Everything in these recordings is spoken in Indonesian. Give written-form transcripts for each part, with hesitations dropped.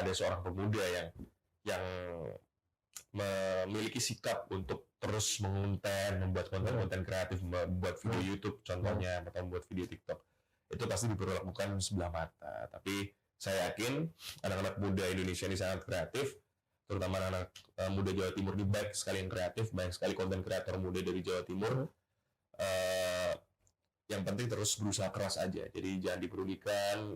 ada seorang pemuda yang memiliki sikap untuk terus membuat konten-konten kreatif, membuat video YouTube contohnya, atau membuat video TikTok, itu pasti diperlakukan sebelah mata. Tapi saya yakin anak-anak muda Indonesia ini sangat kreatif, terutama anak muda Jawa Timur ini banyak sekali yang kreatif, banyak sekali konten kreator muda dari Jawa Timur. Yang penting terus berusaha keras aja. Jadi jangan diperudikan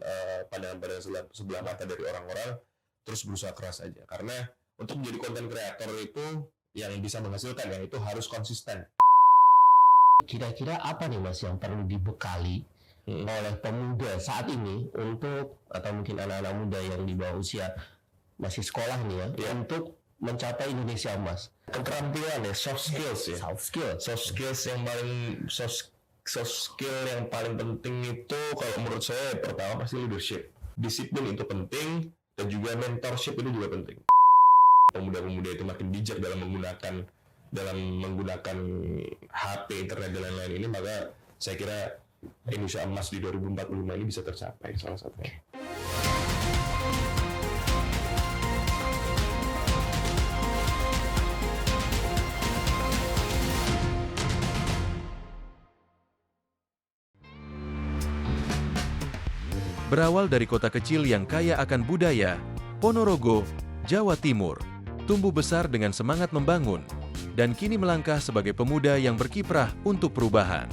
pandangan-pandangan sebelah mata dari orang-orang, terus berusaha keras aja. Karena untuk menjadi konten kreator itu yang bisa menghasilkan ya itu harus konsisten. Kira-kira apa nih Mas yang perlu dibekali oleh pemuda saat ini untuk, atau mungkin anak-anak muda yang di bawah usia masih sekolah nih ya, untuk mencapai Indonesia Emas? Keterampilan ya, soft skills yang paling penting itu kalau menurut saya pertama pasti leadership. Disiplin itu penting, dan juga mentorship itu juga penting. Pemuda-pemuda itu makin bijak dalam menggunakan HP, internet dan lain-lain ini, maka saya kira Indonesia Emas di 2045 ini bisa tercapai salah satunya. Berawal dari kota kecil yang kaya akan budaya, Ponorogo, Jawa Timur, tumbuh besar dengan semangat membangun, dan kini melangkah sebagai pemuda yang berkiprah untuk perubahan.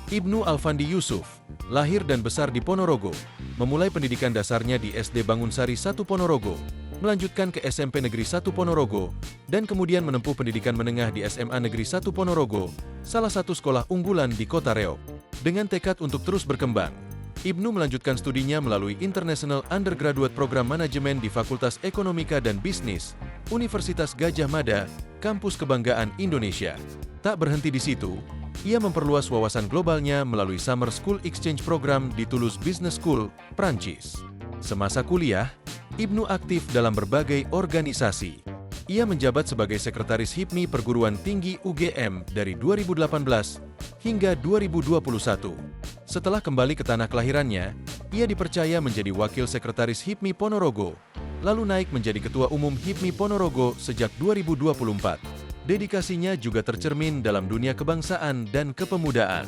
Ibnu Alfandi Yusuf, lahir dan besar di Ponorogo, memulai pendidikan dasarnya di SD Bangunsari 1 Ponorogo, melanjutkan ke SMP Negeri 1 Ponorogo, dan kemudian menempuh pendidikan menengah di SMA Negeri 1 Ponorogo, salah satu sekolah unggulan di Kota Reog. Dengan tekad untuk terus berkembang, Ibnu melanjutkan studinya melalui International Undergraduate Program Manajemen di Fakultas Ekonomika dan Bisnis, Universitas Gadjah Mada, Kampus Kebanggaan Indonesia. Tak berhenti di situ, ia memperluas wawasan globalnya melalui Summer School Exchange Program di Toulouse Business School, Prancis. Semasa kuliah, Ibnu aktif dalam berbagai organisasi. Ia menjabat sebagai Sekretaris HIPMI Perguruan Tinggi UGM dari 2018 hingga 2021. Setelah kembali ke tanah kelahirannya, ia dipercaya menjadi Wakil Sekretaris HIPMI Ponorogo, lalu naik menjadi Ketua Umum HIPMI Ponorogo sejak 2024. Dedikasinya juga tercermin dalam dunia kebangsaan dan kepemudaan.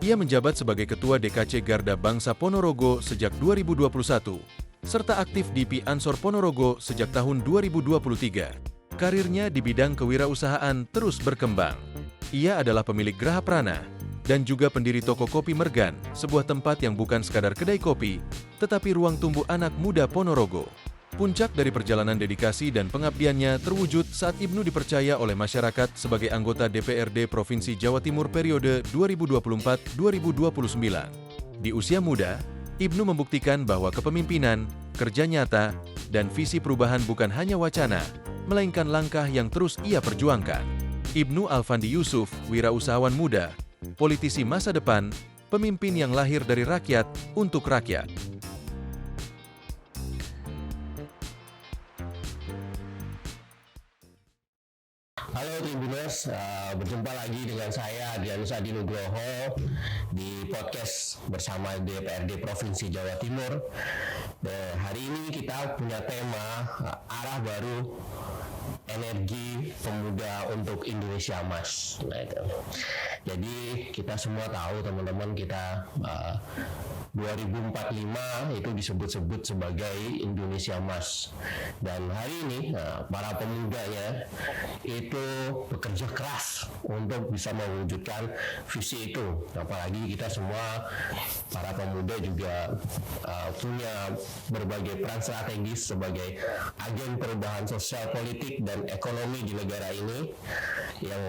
Ia menjabat sebagai Ketua DKC Garda Bangsa Ponorogo sejak 2021, serta aktif di PI Ansor Ponorogo sejak tahun 2023. Karirnya di bidang kewirausahaan terus berkembang. Ia adalah pemilik Graha Prana, dan juga pendiri toko kopi Mergan, sebuah tempat yang bukan sekadar kedai kopi, tetapi ruang tumbuh anak muda Ponorogo. Puncak dari perjalanan dedikasi dan pengabdiannya terwujud saat Ibnu dipercaya oleh masyarakat sebagai anggota DPRD Provinsi Jawa Timur periode 2024-2029. Di usia muda, Ibnu membuktikan bahwa kepemimpinan, kerja nyata, dan visi perubahan bukan hanya wacana, melainkan langkah yang terus ia perjuangkan. Ibnu Alfandi Yusuf, wirausahawan muda, politisi masa depan, pemimpin yang lahir dari rakyat, untuk rakyat. Halo Tribuners, berjumpa lagi dengan saya Adrianus Adi Nugroho di podcast bersama DPRD Provinsi Jawa Timur. Hari ini kita punya tema arah baru, energi pemuda untuk Indonesia Emas. Nah, itu. Jadi kita semua tahu teman-teman, kita 2045 itu disebut-sebut sebagai Indonesia Emas. Dan hari ini para pemudanya itu bekerja keras untuk bisa mewujudkan visi itu. Apalagi kita semua para pemuda juga punya berbagai peran strategis sebagai agen perubahan sosial, politik, dan ekonomi di negara ini yang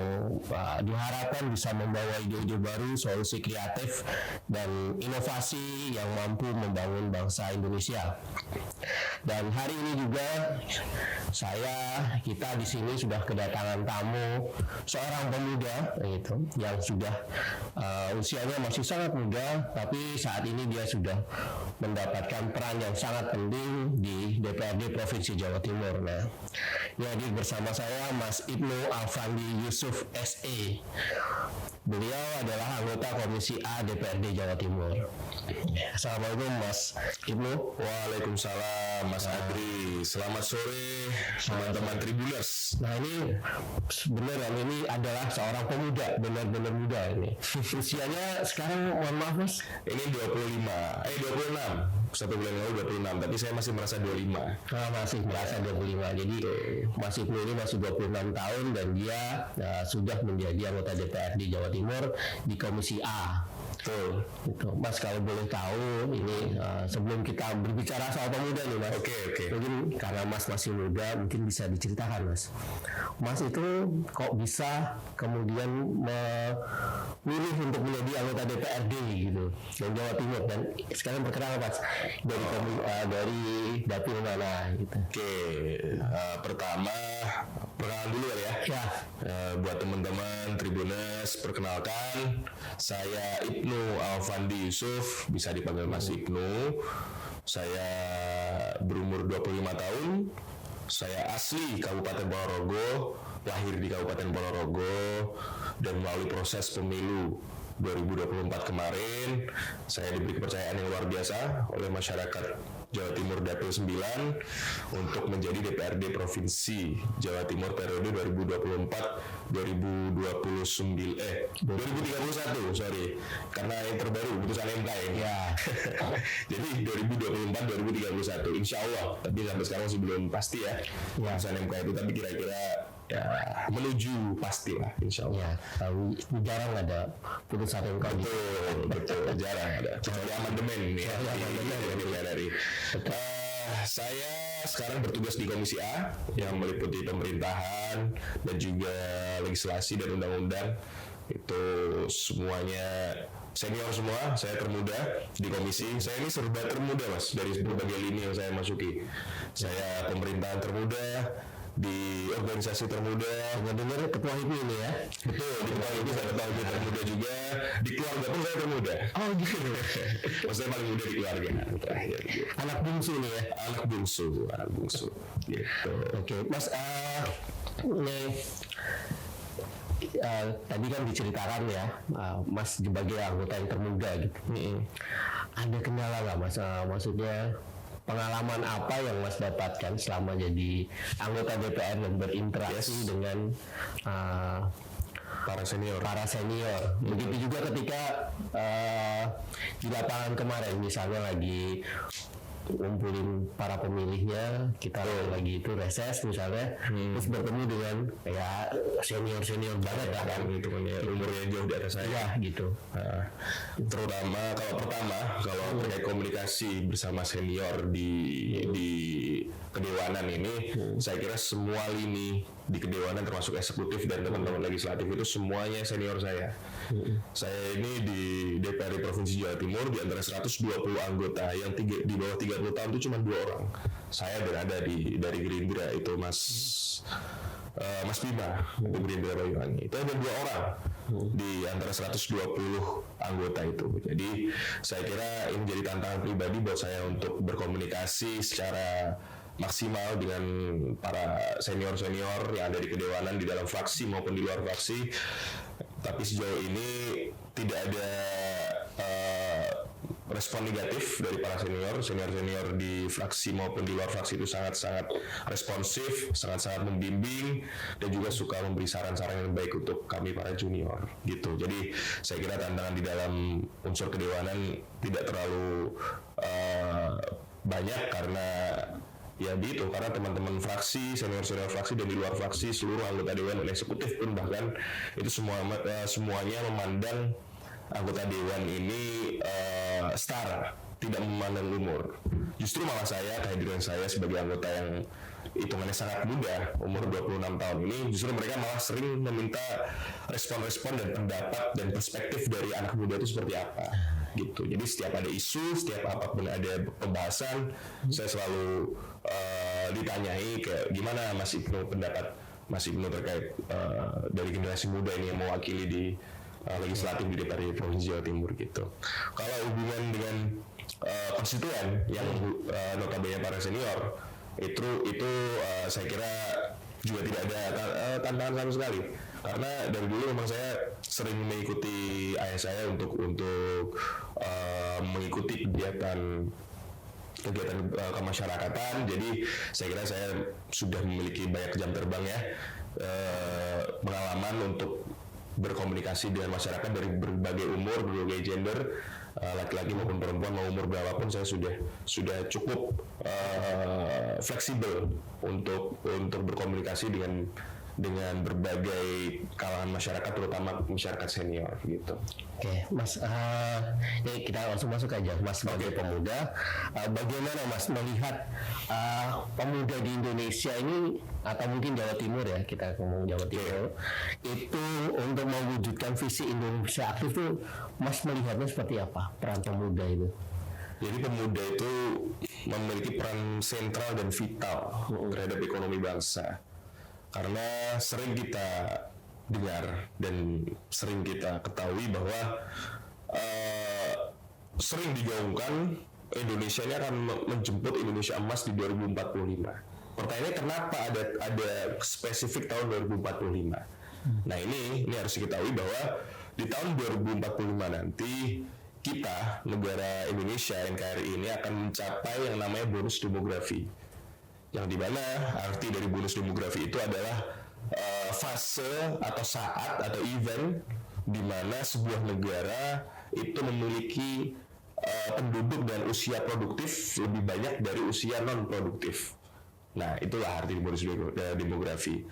diharapkan bisa membawa ide-ide baru, solusi kreatif, dan inovasi yang mampu membangun bangsa Indonesia. Dan hari ini juga kita di sini sudah kedatangan tamu seorang pemuda yang sudah usianya masih sangat muda, tapi saat ini dia sudah mendapatkan peran yang sangat penting di DPRD Provinsi Jawa Timur. Nah, yang hadir bersama saya Mas Ibnu Alfandi Yusuf SE. Beliau adalah anggota Komisi A DPRD Jawa Timur. Assalamualaikum Mas Ibnu. Waalaikumsalam Mas Adri. Selamat sore teman-teman Tribuners. Nah ini beneran ini adalah seorang pemuda, benar-benar muda ini. Usianya sekarang mohon maaf Mas. Ini 26. Satu bulan lalu 26, tapi saya masih merasa 25. Masih merasa 25. Jadi Mas Ibnu ini masih 26 tahun dan dia sudah menjadi anggota DPRD Jawa Timur di Komisi A. Tuh, gitu. Mas kalau boleh tahu ini sebelum kita berbicara soal pemuda nih Mas. Oke. Mungkin karena Mas masih muda, mungkin bisa diceritakan Mas. Mas itu kok bisa kemudian memilih untuk menjadi anggota DPRD gitu dan Jawa Timur, dan sekarang perkenalan Mas dari dapil mana gitu. Oke, pertama perkenalan dulu ya. Ya. Buat teman-teman Tribuners, perkenalkan saya Ibnu Alfandi Yusuf, bisa dipanggil Mas Ibnu. Saya berumur 25 tahun. Saya asli Kabupaten Ponorogo, lahir di Kabupaten Ponorogo, dan melalui proses pemilu 2024 kemarin saya diberi kepercayaan yang luar biasa oleh masyarakat Jawa Timur Dapil 9 untuk menjadi DPRD Provinsi Jawa Timur periode 2031 sorry, karena yang terbaru putusan MK ini. Ya. Jadi 2024-2031 insya Allah, tapi sampai sekarang masih belum pasti ya putusan MK itu, tapi kira-kira ya menuju pasti lah insya Allah. Ya, tapi jarang ada putusan MK gitu. Betul, jarang ada. Kecuali amandemen ya. Dari saya sekarang bertugas di Komisi A yang meliputi pemerintahan dan juga legislasi dan undang-undang. Itu semuanya senior semua, saya termuda di komisi. Saya ini serba termuda Mas, dari berbagai lini yang saya masuki. Saya pemerintahan termuda, di organisasi termuda, Dengar ketua HIPMI ini ya. betul, di ketua itu saya ketua HIPMI termuda juga, di keluarga pun saya termuda. Oh gitu. Maksudnya paling muda di keluarga terakhir gitu. Anak bungsu nih ya. Anak bungsu gitu. Oke, Mas, ini tadi kan diceritakan ya, Mas sebagai anggota yang termuda gitu. Ada kendala nggak Mas? Maksudnya pengalaman apa yang Mas dapatkan selama jadi anggota DPR dan berinteraksi dengan Para senior. Begitu juga ketika di lapangan kemarin, misalnya lagi ngumpulin para pemilihnya, kita lagi itu reses misalnya, terus bertemu dengan ya senior banget kan, Itu kan ya, umurnya jauh di atas saya. ya gitu. Terutama kalau terkait komunikasi bersama senior di kedewanan ini, saya kira semua lini di kedewanan termasuk eksekutif dan teman-teman legislatif itu semuanya senior saya. Saya ini di DPRD Provinsi Jawa Timur di antara 120 anggota yang di bawah 30 tahun itu cuma 2 orang. Saya berada dari Gerindra, itu Mas Bima untuk Gerindra Banyuwangi. Itu ada 2 orang di antara 120 anggota itu. Jadi saya kira ini jadi tantangan pribadi buat saya untuk berkomunikasi secara maksimal dengan para senior yang ada di kedewanan di dalam fraksi maupun di luar fraksi. Tapi sejauh ini tidak ada respon negatif dari para senior di fraksi maupun di luar fraksi. Itu sangat-sangat responsif, sangat-sangat membimbing, dan juga suka memberi saran-saran yang baik untuk kami para junior gitu. Jadi saya kira tantangan di dalam unsur kedewanan tidak terlalu banyak karena karena teman-teman fraksi, senior fraksi dan di luar fraksi, seluruh anggota dewan dan eksekutif pun bahkan itu semuanya memandang anggota dewan ini setara, tidak memandang umur. Justru malah kehadiran saya sebagai anggota yang hitungannya sangat muda, umur 26 tahun ini, justru mereka malah sering meminta respon-respon dan pendapat dan perspektif dari anak muda itu seperti apa gitu. Jadi setiap ada isu, setiap apapun ada pembahasan, saya selalu ditanyai gimana Mas Ibnu, pendapat Mas Ibnu terkait dari generasi muda ini yang mewakili di legislatif di DPRD Provinsi Jawa Timur gitu. Kalau hubungan dengan konstituen yang notabene para senior itu saya kira juga tidak ada tantangan sama sekali. Karena dari dulu memang saya sering mengikuti ayah saya untuk mengikuti kegiatan kemasyarakatan. Jadi saya kira saya sudah memiliki banyak jam terbang ya, pengalaman untuk berkomunikasi dengan masyarakat dari berbagai umur, berbagai gender, laki-laki maupun perempuan, mau umur berapapun saya sudah cukup fleksibel untuk berkomunikasi dengan berbagai kalangan masyarakat, terutama masyarakat senior gitu. Oke, Mas, ini kita langsung masuk aja, Mas, sebagai pemuda. Bagaimana Mas melihat pemuda di Indonesia ini, atau mungkin Jawa Timur ya, kita ngomong Jawa Timur, itu untuk mewujudkan visi Indonesia aktif itu, Mas melihatnya seperti apa peran pemuda itu? Jadi pemuda itu memiliki peran sentral dan vital terhadap ekonomi bangsa. Karena sering kita dengar dan sering kita ketahui bahwa sering digaungkan Indonesia ini akan menjemput Indonesia emas di 2045. Pertanyaannya kenapa ada spesifik tahun 2045? Nah ini harus diketahui bahwa di tahun 2045 nanti kita, negara Indonesia, NKRI ini akan mencapai yang namanya bonus demografi. Yang dimana arti dari bonus demografi itu adalah fase atau saat atau event di mana sebuah negara itu memiliki penduduk dan usia produktif lebih banyak dari usia non produktif. Nah itulah arti bonus demografi.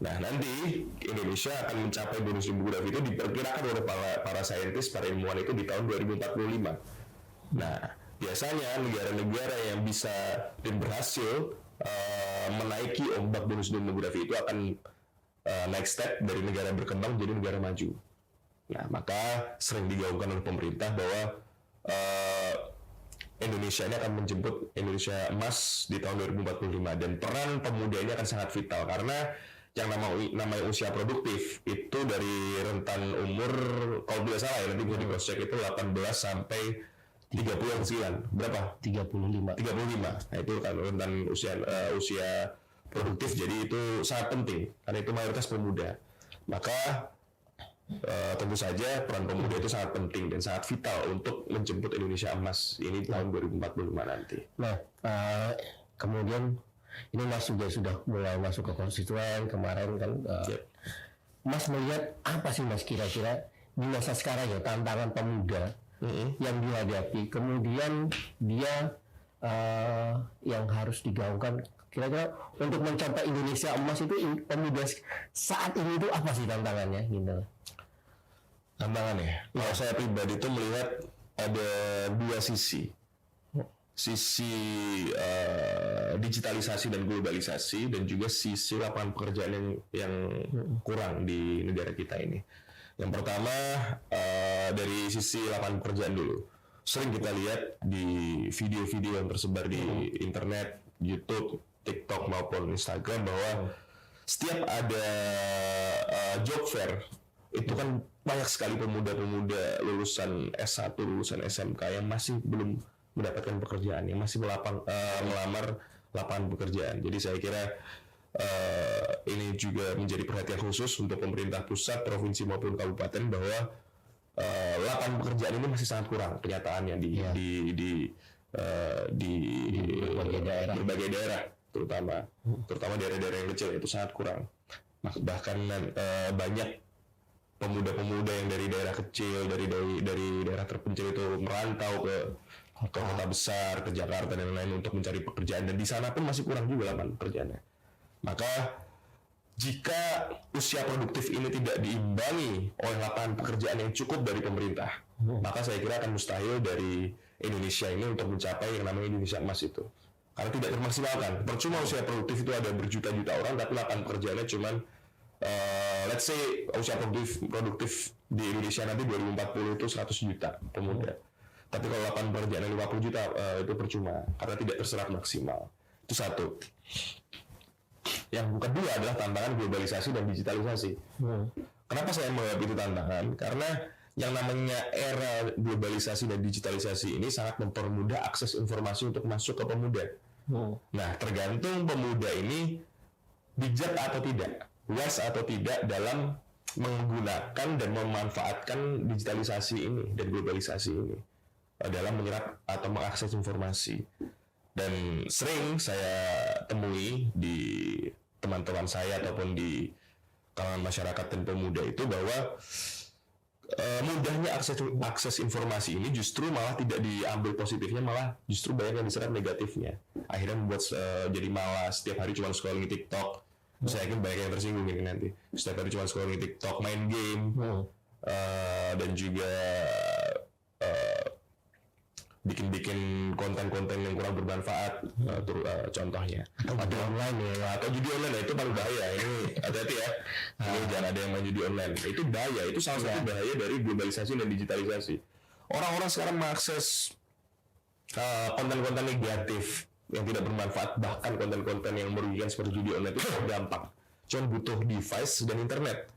Nah nanti Indonesia akan mencapai bonus demografi itu diperkirakan oleh para saintis, para ilmuwan itu di tahun 2045. Nah biasanya negara-negara yang bisa dan berhasil menaiki ombak bonus demografi itu akan naik step dari negara berkembang jadi negara maju. Nah, maka sering digaungkan oleh pemerintah bahwa Indonesia ini akan menjemput Indonesia emas di tahun 2045, dan peran pemuda ini akan sangat vital karena yang namanya usia produktif itu dari rentan umur, kalau tidak salah ya nanti bisa di-cross check, itu 18 sampai 39, berapa? 35. Nah itu kan rentan usia produktif, jadi itu sangat penting karena itu mayoritas pemuda. Maka tentu saja peran pemuda itu sangat penting dan sangat vital untuk menjemput Indonesia emas ini tahun 2045 nanti. Nah, kemudian ini Mas juga sudah mulai masuk ke konstituen kemarin kan. Mas melihat apa sih Mas kira-kira di masa sekarang ya tantangan pemuda yang dihadapi, kemudian dia yang harus digaungkan kira-kira untuk mencapai Indonesia emas itu pemuda saat ini itu apa sih tantangannya gitu? Tantangannya, kalau saya pribadi itu melihat ada dua sisi digitalisasi dan globalisasi, dan juga sisi lapangan pekerjaan yang kurang di negara kita ini. Yang pertama dari sisi lapangan pekerjaan dulu. Sering kita lihat di video-video yang tersebar di internet, YouTube, TikTok maupun Instagram bahwa setiap ada job fair itu kan banyak sekali pemuda-pemuda lulusan S1, lulusan SMK yang masih belum mendapatkan pekerjaan, yang masih melamar lapangan pekerjaan. Jadi saya kira ini juga menjadi perhatian khusus untuk pemerintah pusat, provinsi maupun kabupaten bahwa lapangan pekerjaan ini masih sangat kurang kenyataannya di berbagai daerah, terutama daerah-daerah yang kecil itu sangat kurang. Bahkan banyak pemuda-pemuda yang dari daerah kecil, dari daerah terpencil itu merantau ke kota besar, ke Jakarta dan lain-lain untuk mencari pekerjaan, dan di sana pun masih kurang juga lapangan pekerjaannya. Maka jika usia produktif ini tidak diimbangi oleh lapangan pekerjaan yang cukup dari pemerintah, maka saya kira akan mustahil dari Indonesia ini untuk mencapai yang namanya Indonesia emas itu. Karena tidak termaksimalkan. Percuma usia produktif itu ada berjuta-juta orang, tapi lapangan pekerjaannya cuman let's say usia produktif di Indonesia nanti 2040 itu 100 juta pemuda. Tapi kalau lapangan pekerjaan 50 juta itu percuma karena tidak terserap maksimal. Itu satu. Yang kedua adalah tantangan globalisasi dan digitalisasi. Kenapa saya menganggap itu tantangan? Karena yang namanya era globalisasi dan digitalisasi ini sangat mempermudah akses informasi untuk masuk ke pemuda. Nah, tergantung pemuda ini bijak atau tidak, wise atau tidak dalam menggunakan dan memanfaatkan digitalisasi ini dan globalisasi ini dalam menyerap atau mengakses informasi. Dan sering saya temui di teman-teman saya ataupun di kalangan masyarakat dan pemuda itu bahwa mudahnya akses informasi ini justru malah tidak diambil positifnya, malah justru banyak yang diserap negatifnya. Akhirnya membuat jadi malas, setiap hari cuma scrolling TikTok. Saya yakin banyak yang tersinggung ini nanti. Setiap hari cuma scrolling TikTok, main game, dan juga bikin konten-konten yang kurang bermanfaat, contohnya. Atau judi online ya. Atau judi online, itu paling bahaya. Ini hati-hati ya. Ini jangan ada yang main judi online. Itu bahaya. Itu salah satu bahaya dari globalisasi dan digitalisasi. Orang-orang sekarang mengakses konten-konten negatif yang tidak bermanfaat, bahkan konten-konten yang merugikan seperti judi online itu gampang. Cuma butuh device dan internet.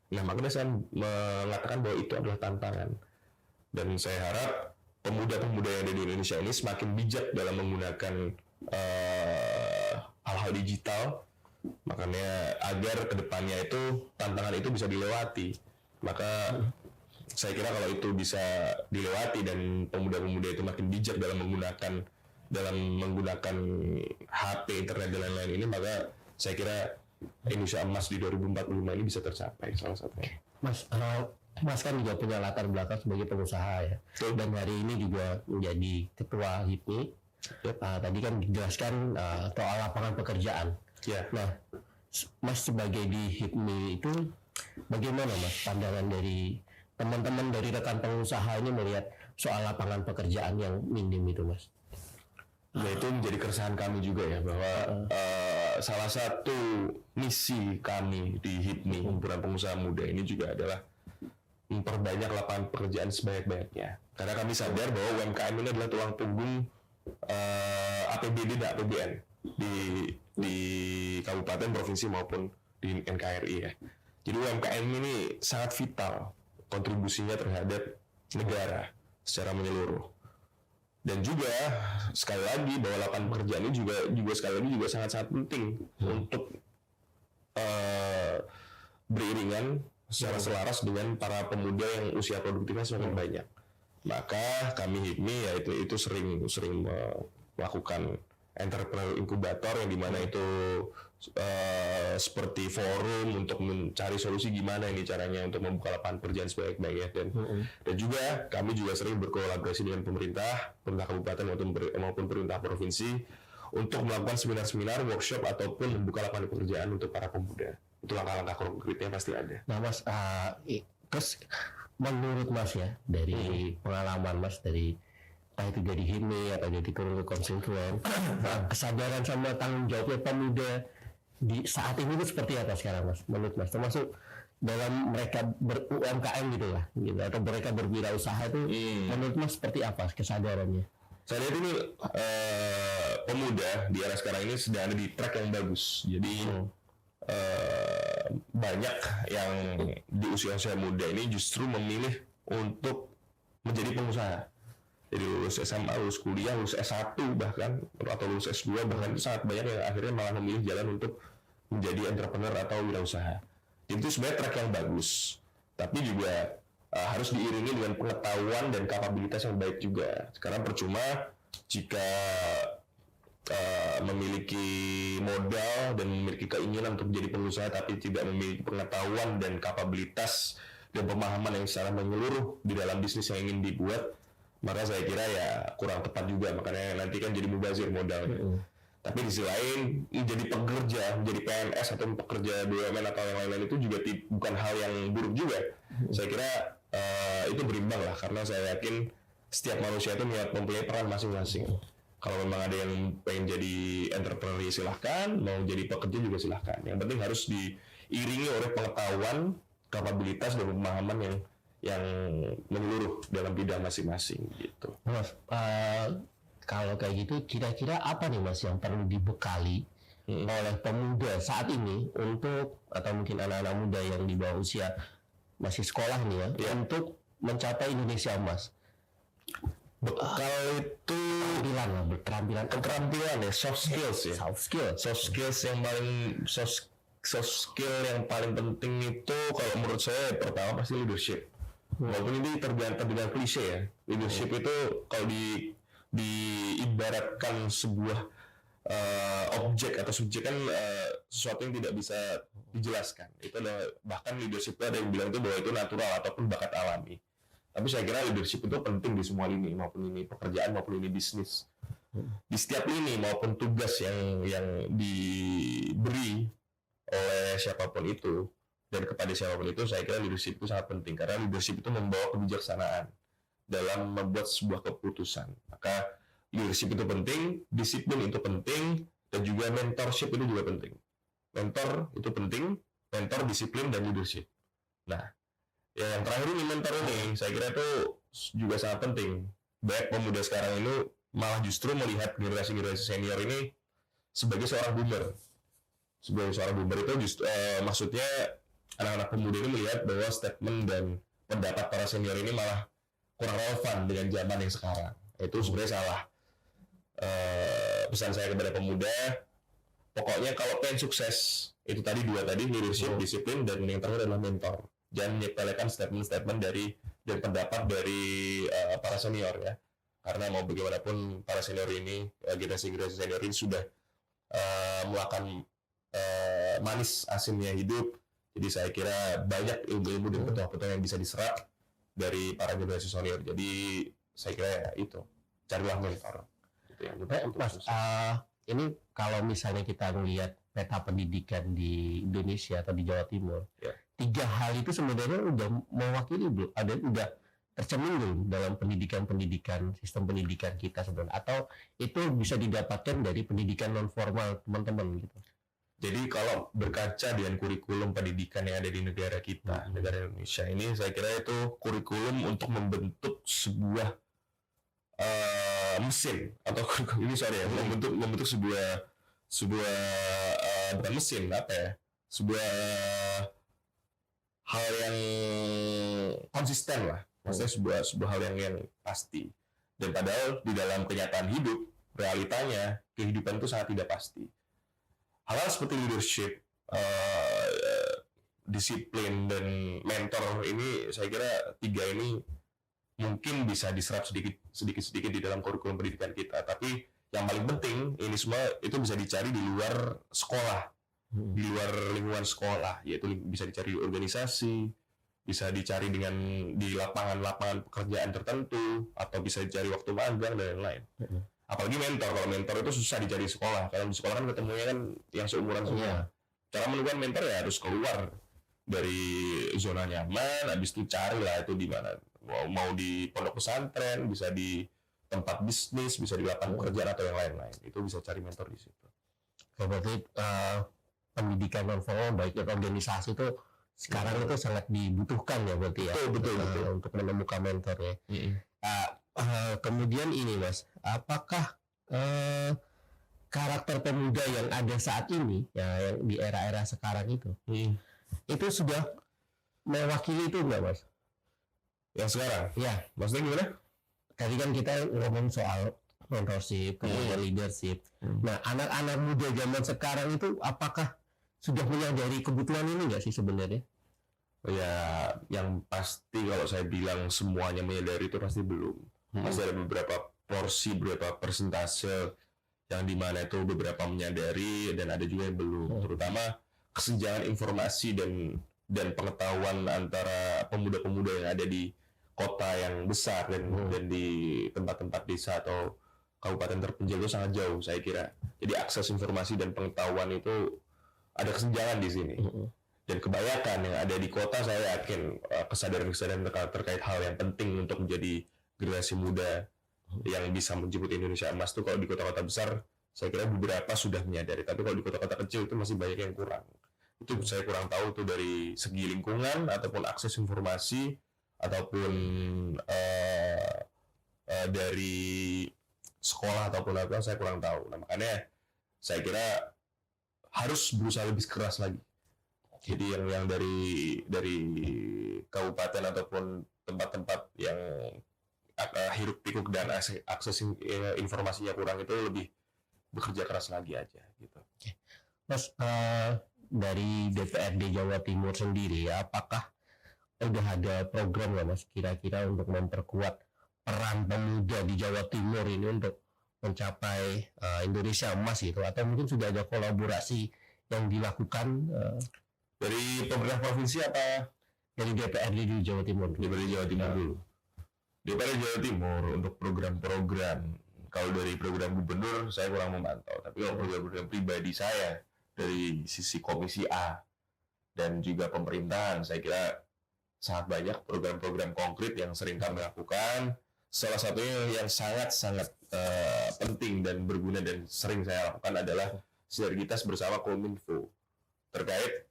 Nah, makanya saya mengatakan bahwa itu adalah tantangan. Dan saya harap pemuda-pemuda yang ada di Indonesia ini semakin bijak dalam menggunakan hal-hal digital, makanya agar kedepannya itu tantangan itu bisa dilewati. Maka saya kira kalau itu bisa dilewati dan pemuda-pemuda itu makin bijak dalam menggunakan HP, internet dan lain-lain ini, maka saya kira Indonesia Emas di 2045 ini bisa tercapai salah satunya. Mas kan juga punya latar belakang sebagai pengusaha ya, dan hari ini juga menjadi ketua HIPMI. Tadi kan dijelaskan soal lapangan pekerjaan. Nah, Mas sebagai di HIPMI itu bagaimana Mas pandangan dari teman-teman dari rekan pengusaha ini melihat soal lapangan pekerjaan yang minim itu Mas? Ya, itu menjadi keresahan kami juga ya, bahwa salah satu misi kami di HIPMI, Himpunan Pengusaha Muda ini juga adalah memperbanyak lapangan pekerjaan sebanyak-banyaknya. Karena kami sadar bahwa UMKM ini adalah tulang punggung APBD dan APBN di kabupaten, provinsi maupun di NKRI ya. Jadi UMKM ini sangat vital kontribusinya terhadap negara secara menyeluruh. Dan juga sekali lagi bahwa lapangan pekerjaan ini juga sekali lagi juga sangat-sangat penting untuk beriringan secara selaras dengan para pemuda yang usia produktifnya semakin banyak. Maka kami HIPMI ya itu sering melakukan entrepreneur inkubator yang dimana itu seperti forum untuk mencari solusi gimana ini caranya untuk membuka lapangan pekerjaan sebaik-baiknya, dan juga kami juga sering berkolaborasi dengan pemerintah kabupaten maupun pemerintah provinsi untuk melakukan seminar-seminar, workshop ataupun membuka lapangan pekerjaan untuk para pemuda. Itu langkah-langkah konkretnya pasti ada. Nah Mas, terus menurut Mas ya, dari pengalaman Mas dari entah itu jadi HIPMI atau jadi turun ke konstituen, kesadaran sama tanggung jawabnya pemuda di saat ini itu seperti apa sekarang Mas? Menurut Mas, termasuk dalam mereka ber-UMKM gitu lah, gitu, atau mereka berwirausaha itu, menurut Mas seperti apa kesadarannya? Saya lihat ini pemuda di era sekarang ini sedang ada di track yang bagus. Jadi banyak yang di usia muda ini justru memilih untuk menjadi pengusaha. Jadi lulus SMA, lulus kuliah, lulus S1 bahkan, atau lulus S2 bahkan, sangat banyak yang akhirnya malah memilih jalan untuk menjadi entrepreneur atau wirausaha. Jadi itu sebenarnya track yang bagus, tapi juga harus diiringi dengan pengetahuan dan kapabilitas yang baik juga. Karena percuma jika memiliki modal dan memiliki keinginan untuk menjadi pengusaha tapi tidak memiliki pengetahuan dan kapabilitas dan pemahaman yang secara menyeluruh di dalam bisnis yang ingin dibuat, maka saya kira ya kurang tepat juga. Makanya nanti kan jadi mubazir modalnya. Tapi di sisi lain menjadi pekerja, menjadi PNS atau pekerja BUMN atau yang lain-lain itu juga bukan hal yang buruk juga. Saya kira itu berimbang lah, karena saya yakin setiap manusia itu mempunyai peran masing-masing. Kalau memang ada yang pengen jadi entrepreneur silahkan, mau jadi pekerja juga silahkan. Yang penting harus diiringi oleh pengetahuan, kapabilitas dan pemahaman yang menyeluruh dalam bidang masing-masing gitu. Mas, kalau kayak gitu kira-kira apa nih Mas yang perlu dibekali oleh pemuda saat ini untuk, atau mungkin anak-anak muda yang di bawah usia masih sekolah nih ya, untuk mencapai Indonesia Emas? Bekal itu keterampilan ya, soft skills ya. Soft skills yang paling soft skill yang paling penting itu kalau menurut saya pertama pasti leadership. Walaupun ini terdengar klise ya, leadership itu kalau diibaratkan sebuah objek atau subjek kan sesuatu yang tidak bisa dijelaskan. Itu adalah bahkan leadership itu ada yang bilang itu bahwa itu natural ataupun bakat alami. Tapi saya kira leadership itu penting di semua lini, maupun ini pekerjaan maupun ini bisnis. Di setiap lini maupun tugas yang diberi oleh siapapun itu dan kepada siapapun itu, saya kira leadership itu sangat penting karena leadership itu membawa kebijaksanaan dalam membuat sebuah keputusan. Maka leadership itu penting, disiplin itu penting, dan juga mentorship itu juga penting. Mentor itu penting, mentor, disiplin, dan leadership. Nah, yang terakhir ini mentor ini, saya kira itu juga sangat penting. Banyak pemuda sekarang ini malah justru melihat generasi-generasi senior ini sebagai seorang boomer. Sebagai seorang boomer itu justru maksudnya anak-anak pemuda ini melihat bahwa statement dan pendapat para senior ini malah kurang relevan dengan zaman yang sekarang. Itu sebenarnya salah. Pesan saya kepada pemuda, pokoknya kalau pengen sukses itu tadi dua tadi, leadership, disiplin, dan yang terakhir adalah mentor. Jangan menyepelekan statement-statement dan pendapat dari para senior ya, karena mau bagaimanapun para senior ini, generasi-generasi senior ini sudah melakukan manis asinnya hidup. Jadi saya kira banyak ilmu-ilmu dan petuah-petuah yang bisa diserap dari para generasi senior. Jadi saya kira ya, itu carilah mentor. Mas, ini kalau misalnya kita melihat peta pendidikan di Indonesia atau di Jawa Timur, tiga hal itu sebenarnya udah mewakili belum? Udah tercermin belum dalam pendidikan sistem pendidikan kita sebenarnya? Atau itu bisa didapatkan dari pendidikan non formal teman-teman gitu? Jadi kalau berkaca dengan kurikulum pendidikan yang ada di negara kita, negara Indonesia ini, saya kira itu kurikulum untuk membentuk sebuah mesin atau ini membentuk sebuah bukan mesin sebuah hal yang konsisten lah, maksudnya sebuah hal yang pasti. Dan padahal di dalam kenyataan hidup, realitanya kehidupan itu sangat tidak pasti. Hal-hal seperti leadership, disiplin, dan mentor ini saya kira tiga ini mungkin bisa diserap sedikit di dalam kurikulum pendidikan kita. Tapi yang paling penting ini semua itu bisa dicari di luar sekolah, di luar lingkungan sekolah, yaitu bisa dicari di organisasi, bisa dicari di lapangan pekerjaan tertentu, atau bisa dicari waktu magang dan lain-lain. Apalagi mentor, kalau mentor itu susah dicari di sekolah. Kalau di sekolah kan ketemunya kan yang seumuran semua. Cara menemukan mentor ya harus keluar dari zona nyaman, habis itu carilah itu di mana. Mau di pondok pesantren, bisa di tempat bisnis, bisa di lapangan pekerjaan atau yang lain-lain. Itu bisa cari mentor di situ. Berarti pendidikan non formal baik organisasi itu sekarang itu sangat dibutuhkan ya berarti ya. Betul. Untuk menemukan mentor ya. Kemudian ini Mas, apakah karakter pemuda yang ada saat ini ya yang di era-era sekarang itu sudah mewakili itu enggak Mas? Yang sekarang? Ya, maksudnya gimana? Tadi kan kita ngomong soal mentorship, kemudian leadership. Nah, anak-anak muda zaman sekarang itu apakah sudah menyadari kebutuhan ini nggak sih sebenarnya? Ya, yang pasti kalau saya bilang semuanya menyadari itu pasti belum. Masih ada beberapa porsi, beberapa persentase yang dimana itu beberapa menyadari dan ada juga yang belum. Terutama kesenjangan informasi dan pengetahuan antara pemuda-pemuda yang ada di kota yang besar dan di tempat-tempat desa atau kabupaten terpencil itu sangat jauh, saya kira. Jadi akses informasi dan pengetahuan itu ada kesenjangan di sini. Dan kebanyakan yang ada di kota, saya yakin kesadaran-kesadaran terkait hal yang penting untuk menjadi generasi muda yang bisa menjemput Indonesia emas itu kalau di kota-kota besar, saya kira beberapa sudah menyadari. Tapi kalau di kota-kota kecil itu masih banyak yang kurang. Itu saya kurang tahu tuh dari segi lingkungan ataupun akses informasi ataupun dari sekolah ataupun apa, saya kurang tahu. Nah, makanya saya kira harus berusaha lebih keras lagi. Jadi yang dari kabupaten ataupun tempat-tempat yang hiruk pikuk dan akses informasinya kurang itu lebih bekerja keras lagi aja gitu. Mas, dari DPRD Jawa Timur sendiri, apakah udah ada program nggak Mas kira-kira untuk memperkuat peran pemuda di Jawa Timur ini untuk mencapai Indonesia Emas gitu, atau mungkin sudah ada kolaborasi yang dilakukan Dari pemerintah provinsi apa dari DPRD di Jawa Timur? dari Jawa Timur dulu? DPRD Jawa Timur untuk program-program, kalau dari program gubernur saya kurang memantau, tapi kalau program-program pribadi saya dari sisi Komisi A dan juga pemerintahan, saya kira sangat banyak program-program konkret yang sering kami lakukan. Salah satunya yang sangat-sangat penting dan berguna dan sering saya lakukan adalah sinergitas bersama Kominfo terkait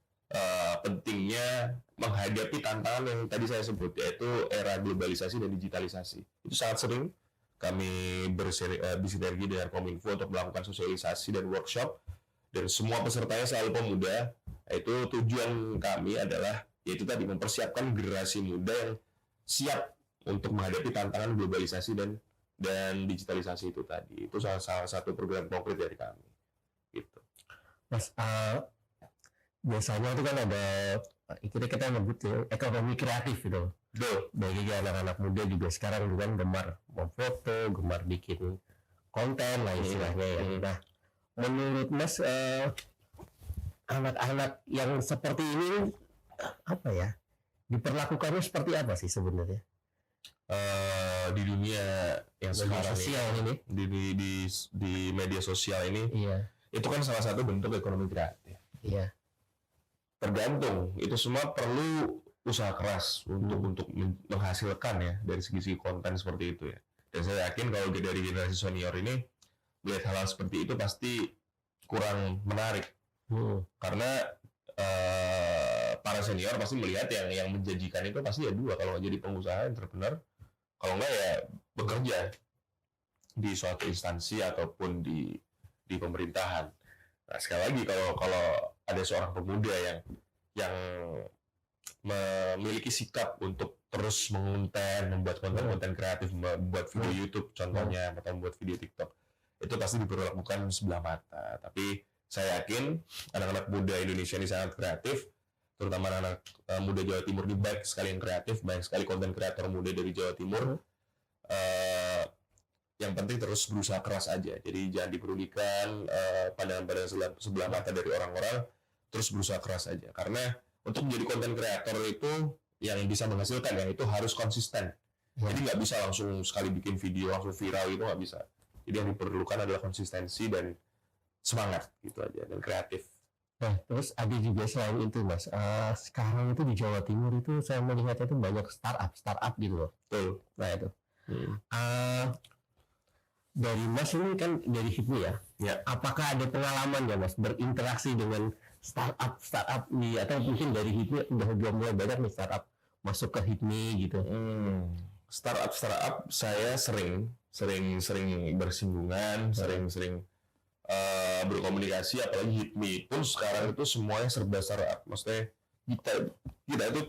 pentingnya menghadapi tantangan yang tadi saya sebut, yaitu era globalisasi dan digitalisasi. Itu sangat sering kami bersinergi dengan Kominfo untuk melakukan sosialisasi dan workshop, dan semua pesertanya selalu pemuda. Itu tujuan kami adalah yaitu tadi mempersiapkan generasi muda yang siap untuk menghadapi tantangan globalisasi dan digitalisasi itu tadi. Itu salah satu program konkret dari kami. Gitu. Mas, biasanya itu kan ada kita nyebut ekonomi kreatif gitu. Betul. Bagi anak-anak muda juga sekarang juga gemar memfoto, gemar bikin konten lah istilahnya ya. Nah, menurut Mas anak-anak yang seperti ini apa ya, diperlakukannya seperti apa sih sebenarnya Di dunia yang media sekarang sosial ini? di media sosial ini, Iya, itu kan salah satu bentuk ekonomi kreatif. iya, Tergantung, itu semua perlu usaha keras untuk menghasilkan ya dari segi konten seperti itu ya. Dan saya yakin kalau dari generasi senior ini melihat hal seperti itu pasti kurang menarik, karena para senior pasti melihat yang menjanjikan itu pasti ya dua, kalau nggak jadi pengusaha entrepreneur, kalau nggak ya bekerja di suatu instansi ataupun di pemerintahan. Nah, sekali lagi kalau ada seorang pemuda yang memiliki sikap untuk terus membuat konten kreatif, membuat video YouTube contohnya, atau membuat video TikTok, itu pasti diperlakukan sebelah mata. Tapi saya yakin anak-anak muda Indonesia ini sangat kreatif, terutama anak muda Jawa Timur ini banyak sekali yang kreatif, banyak sekali konten kreator muda dari Jawa Timur. Yang penting terus berusaha keras aja. Jadi jangan dipedulikan pandangan-pandangan sebelah mata dari orang-orang, terus berusaha keras aja. Karena untuk menjadi konten kreator itu yang bisa menghasilkan ya itu harus konsisten. Jadi nggak bisa langsung sekali bikin video langsung viral, itu nggak bisa. Jadi yang diperlukan adalah konsistensi dan semangat gitu aja, dan kreatif. Nah, terus ada juga selain itu Mas, sekarang itu di Jawa Timur itu saya melihat itu banyak startup gitu loh. Betul. Nah itu. Dari Mas ini kan dari HIPMI ya. Ya. Apakah ada pengalaman ya Mas berinteraksi dengan startup nih, atau mungkin dari HIPMI udah mulai banyak nih startup masuk ke HIPMI gitu? Startup saya sering bersinggungan, sering berkomunikasi, apalagi HIPMI pun sekarang itu semuanya serba startup. Maksudnya kita itu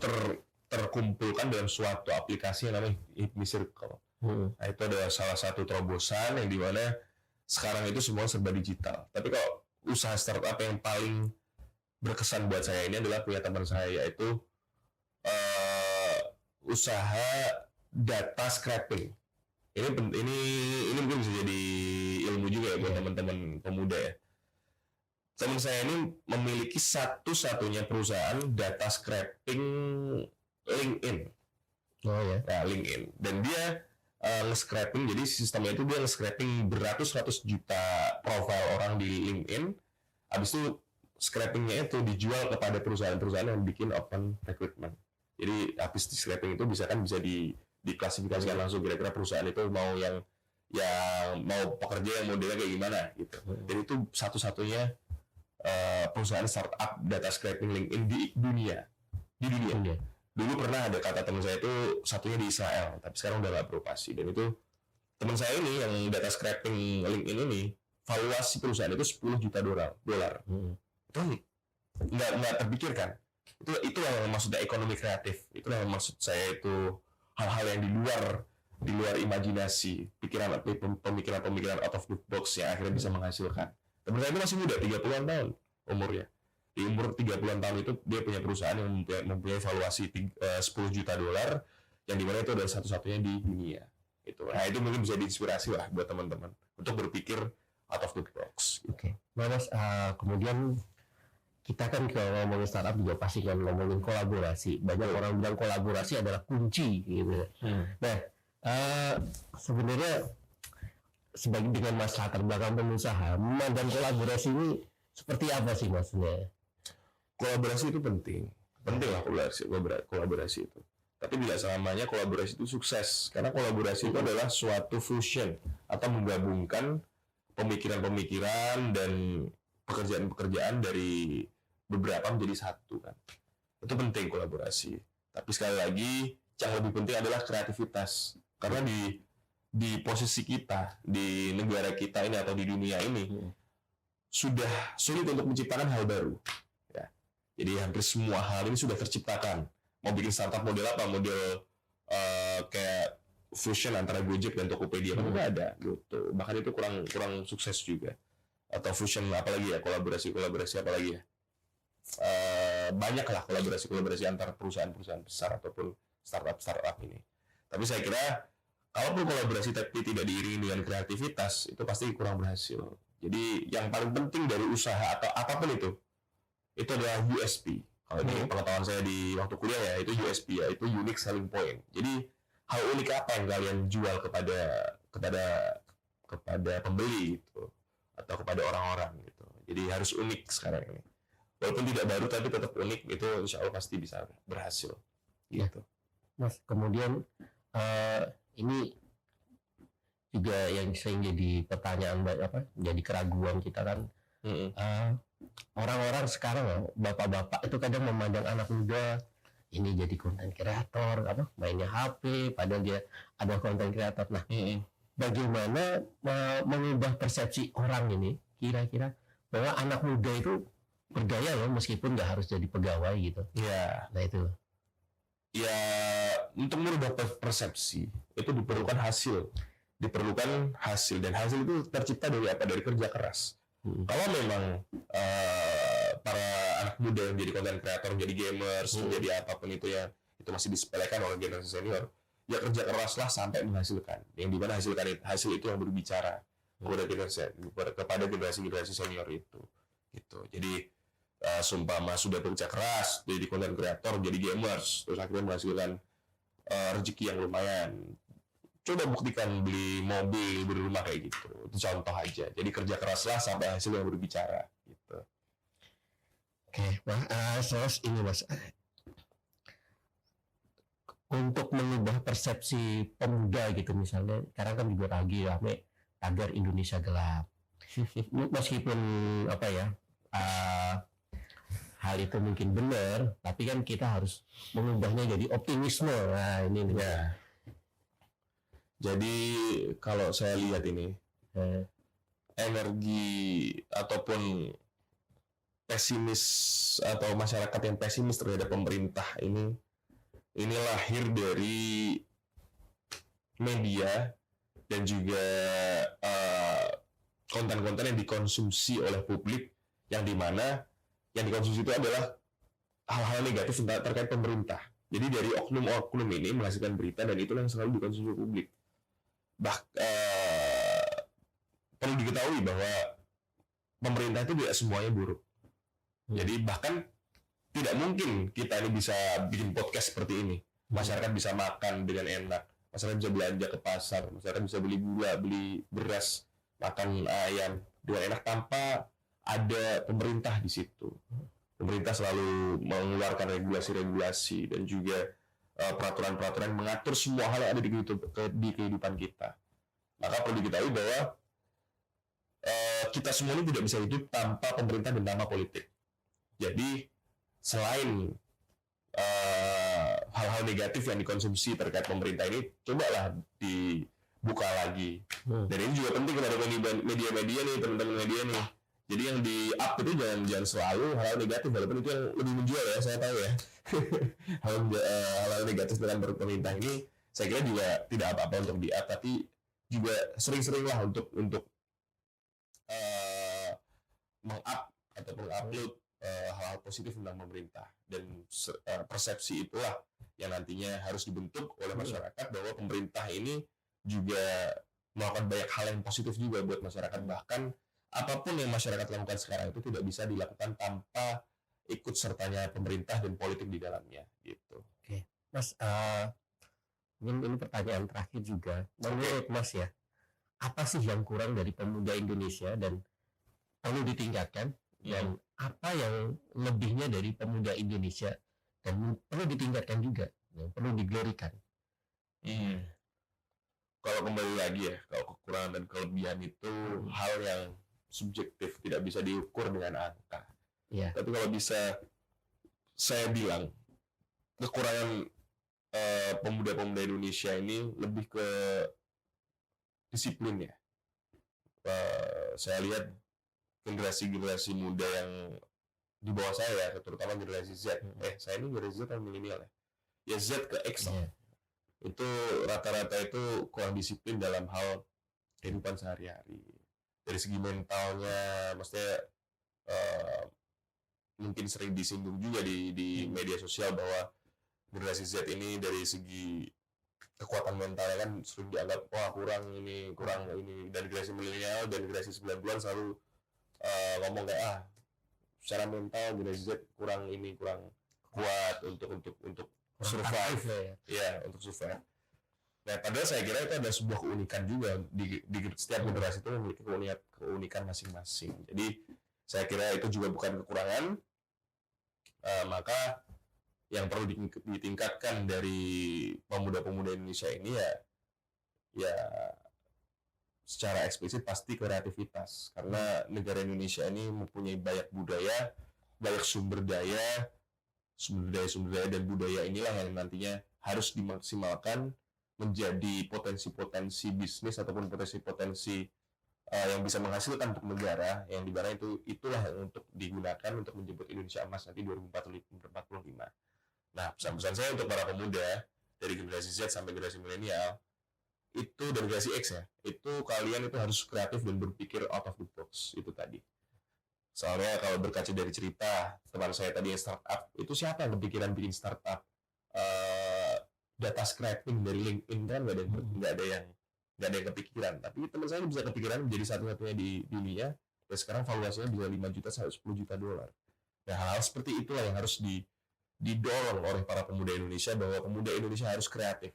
terkumpulkan dalam suatu aplikasi yang namanya HIPMI Circle. Nah, itu adalah salah satu terobosan yang dimana sekarang itu semua serba digital. Tapi kalau usaha startup yang paling berkesan buat saya ini adalah punya teman saya, yaitu usaha data scraping. Ini mungkin bisa jadi ilmu juga ya buat teman-teman pemuda ya. Teman saya ini memiliki satu-satunya perusahaan data scraping LinkedIn. Oh ya. Nah, LinkedIn. Dan dia nge-scraping, jadi sistemnya itu dia nge-scraping beratus-ratus juta profil orang di LinkedIn. Habis itu scrapingnya itu dijual kepada perusahaan-perusahaan yang bikin open recruitment. Jadi habis di scraping itu bisa diklasifikasikan langsung kira-kira perusahaan itu mau yang mau pekerja yang modelnya kayak gimana gitu. Jadi itu satu-satunya perusahaan startup data scraping LinkedIn di dunia. Dulu pernah ada kata teman saya itu satunya di Israel, tapi sekarang udah nggak beroperasi. Dan itu teman saya ini yang data scraping LinkedIn ini, valuasi perusahaan itu $10 juta. Itu nggak terpikirkan. Itu yang maksudnya ekonomi kreatif. Itu yang maksud saya itu hal-hal yang di luar imajinasi, pemikiran out of the box yang akhirnya bisa menghasilkan. Teman saya itu masih muda, 30-an tahun umurnya. Di umur 30-an tahun itu dia punya perusahaan yang mempunyai valuasi $10 juta, yang dimana itu adalah satu-satunya di dunia. Nah itu mungkin bisa diinspirasi lah buat teman-teman untuk berpikir out of the box. Oke. Nah Mas, kemudian kita kan kalau ngomongin startup juga pasti kan ngomongin kolaborasi. Banyak orang bilang kolaborasi adalah kunci gitu. Nah, sebenarnya sebagai dengan Mas latar belakang pengusaha, memandang kolaborasi ini seperti apa sih maksudnya? Kolaborasi itu penting lah kolaborasi itu. Tapi tidak selamanya kolaborasi itu sukses, karena kolaborasi itu adalah suatu fusion atau menggabungkan pemikiran-pemikiran dan pekerjaan-pekerjaan dari beberapa menjadi satu kan. Itu penting kolaborasi. Tapi sekali lagi yang lebih penting adalah kreativitas, karena di posisi kita, di negara kita ini atau di dunia ini sudah sulit untuk menciptakan hal baru. Jadi hampir semua hal ini sudah terciptakan. Mau bikin startup model apa? Model kayak fusion antara Gojek dan Tokopedia kan udah ada gitu. Bahkan itu kurang sukses juga. Atau fusion apalagi ya, kolaborasi apalagi ya. Banyak lah kolaborasi antara perusahaan-perusahaan besar ataupun startup ini. Tapi saya kira kalaupun kolaborasi tapi tidak diiringi dengan kreativitas, itu pasti kurang berhasil. Jadi yang paling penting dari usaha atau apapun itu adalah USP. Kalau ini pengetahuan saya di waktu kuliah ya, itu USP ya, itu unique selling point. Jadi hal unik apa yang kalian jual kepada pembeli itu atau kepada orang-orang gitu. Jadi harus unik sekarang ini. Walaupun tidak baru tapi tetap unik, itu insya Allah pasti bisa berhasil. Gitu. Mas, kemudian ini juga yang sering jadi pertanyaan jadi keraguan kita kan. Orang-orang sekarang bapak-bapak itu kadang memandang anak muda ini jadi konten kreator, mainnya HP, padahal dia ada konten kreator. Nah, bagaimana mengubah persepsi orang ini kira-kira bahwa anak muda itu berdaya loh meskipun nggak harus jadi pegawai gitu. Ya. Nah itu. Ya, untuk merubah persepsi itu diperlukan hasil. Dan hasil itu tercipta dari apa? Dari kerja keras. Kalau memang para anak muda yang jadi konten kreator, jadi gamers, menjadi apapun itu ya, itu masih disepelekan oleh generasi senior, ya kerja keraslah sampai menghasilkan. Yang dimana hasil itu yang berbicara kepada generasi senior itu. Gitu. Jadi sumpama sudah bekerja keras, jadi konten kreator, jadi gamers, terus akhirnya menghasilkan rezeki yang lumayan. Coba buktikan beli mobil, beli rumah kayak gitu. Itu contoh aja. Jadi kerja keraslah sampai hasil yang berbicara. Gitu. Oke, terus ini Mas. Untuk mengubah persepsi pemuda gitu misalnya, sekarang kan juga lagi rame tagar Indonesia gelap. Meskipun hal itu mungkin benar, tapi kan kita harus mengubahnya jadi optimisme. Nah ini ya. Jadi kalau saya lihat ini energi ataupun pesimis atau masyarakat yang pesimis terhadap pemerintah ini lahir dari media dan juga konten-konten yang dikonsumsi oleh publik, yang dimana yang dikonsumsi itu adalah hal-hal negatif terkait pemerintah. Jadi dari oknum-oknum ini menghasilkan berita dan itulah yang selalu dikonsumsi publik. Perlu diketahui bahwa pemerintah itu tidak semuanya buruk. Jadi bahkan tidak mungkin kita ini bisa bikin podcast seperti ini. Masyarakat bisa makan dengan enak, masyarakat bisa belanja ke pasar, masyarakat bisa beli gula, beli beras, makan ayam dengan enak tanpa ada pemerintah di situ. Pemerintah selalu mengeluarkan regulasi-regulasi dan juga peraturan-peraturan yang mengatur semua hal yang ada di kehidupan kita. Maka perlu diketahui bahwa kita semua ini tidak bisa hidup tanpa pemerintah dan tanpa politik. Jadi selain hal-hal negatif yang dikonsumsi terkait pemerintah ini, cobalah dibuka lagi. Dan ini juga penting kepada media-media nih, teman-teman media nih. Jadi yang di-up itu jangan selalu hal negatif, walaupun itu yang lebih menjual ya, saya tahu ya. Hal-hal negatif tentang pemerintah ini saya kira juga tidak apa-apa untuk di-up, tapi juga sering-seringlah untuk meng-up atau meng-upload hal-hal positif tentang pemerintah, dan persepsi itulah yang nantinya harus dibentuk oleh masyarakat bahwa pemerintah ini juga melakukan banyak hal yang positif juga buat masyarakat, bahkan apapun yang masyarakat lakukan sekarang itu tidak bisa dilakukan tanpa ikut sertanya pemerintah dan politik di dalamnya gitu. Mas, ini pertanyaan terakhir juga. Menurut Mas ya, apa sih yang kurang dari pemuda Indonesia dan perlu ditingkatkan, dan apa yang lebihnya dari pemuda Indonesia dan perlu ditingkatkan juga, yang perlu diglorikan? Kalau kembali lagi ya, kalau kekurangan dan kelebihan itu hal yang subjektif, tidak bisa diukur dengan angka. Iya. Tapi kalau bisa saya bilang, kekurangan pemuda-pemuda Indonesia ini lebih ke disiplin ya. Saya lihat generasi-generasi muda yang di bawah saya, terutama generasi Z. Saya ini generasi Z atau milenial ya? Ya Z ke X. Itu rata-rata itu kurang disiplin dalam hal kehidupan sehari-hari. Dari segi mentalnya, maksudnya mungkin sering disinggung juga di media sosial bahwa generasi Z ini dari segi kekuatan mentalnya kan sering dianggap wah kurang ini, dan generasi milenial dan generasi 90-an selalu ngomong kayak secara mental generasi Z kurang kuat untuk survive untuk survive. Nah, padahal saya kira itu ada sebuah keunikan juga di setiap generasi itu memiliki keunikan masing-masing. Jadi saya kira itu juga bukan kekurangan, maka yang perlu ditingkatkan dari pemuda-pemuda Indonesia ini ya secara eksplisit pasti kreativitas, karena negara Indonesia ini mempunyai banyak budaya, banyak sumber daya dan budaya inilah yang nantinya harus dimaksimalkan menjadi potensi-potensi bisnis ataupun potensi-potensi yang bisa menghasilkan untuk negara, yang dimana itulah yang untuk digunakan untuk menjemput Indonesia Emas nanti 2045. Nah, pesan-pesan saya untuk para pemuda dari generasi Z sampai generasi milenial itu, dan generasi X ya, itu kalian itu harus kreatif dan berpikir out of the box itu tadi. Soalnya kalau berkaca dari cerita teman saya tadi yang startup, itu siapa yang kepikiran bikin startup data scraping dari LinkedIn? Kan nggak ada yang kepikiran. Tapi teman saya bisa kepikiran menjadi satu-satunya di dunia, dan sekarang valuasinya bisa 5 juta sampai 10 juta dolar. Nah, hal seperti itulah yang harus didorong oleh para pemuda Indonesia, bahwa pemuda Indonesia harus kreatif.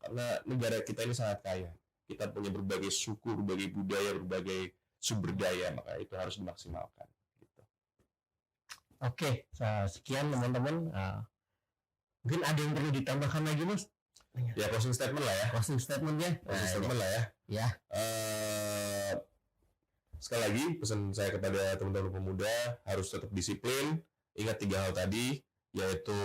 Karena negara kita ini sangat kaya. Kita punya berbagai suku, berbagai budaya, berbagai sumber daya, maka itu harus dimaksimalkan. Gitu. Oke, sekian teman-teman. Mungkin ada yang perlu ditambahkan lagi, Mas? Ya, closing statement lah ya. Closing statementnya? Ya. Sekali lagi, pesan saya kepada teman-teman pemuda harus tetap disiplin. Ingat 3 hal tadi, yaitu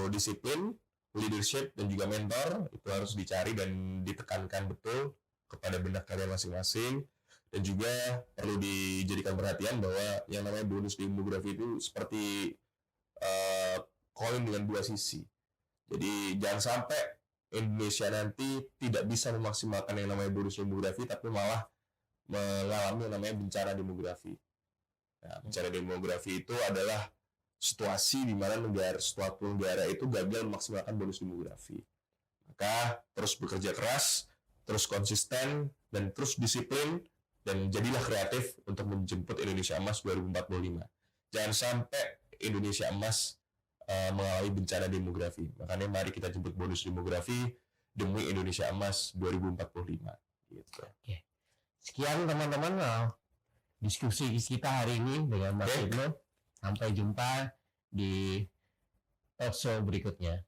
disiplin, leadership, dan juga mentor. Itu harus dicari dan ditekankan betul kepada benak kalian masing-masing. Dan juga perlu dijadikan perhatian bahwa yang namanya bonus demografi itu seperti koin dengan 2 sisi. Jadi jangan sampai Indonesia nanti tidak bisa memaksimalkan yang namanya bonus demografi, tapi malah mengalami yang namanya bencana demografi. Nah, bencana demografi itu adalah situasi di mana suatu negara itu gagal memaksimalkan bonus demografi. Maka terus bekerja keras, terus konsisten, dan terus disiplin, dan jadilah kreatif untuk menjemput Indonesia Emas 2045. Jangan sampai Indonesia Emas mengalami bencana demografi. Makanya mari kita jemput bonus demografi demi Indonesia Emas 2045. Gitu. Oke. Sekian teman-teman diskusi kita hari ini dengan Mas Ibnu. Sampai jumpa di talk show berikutnya.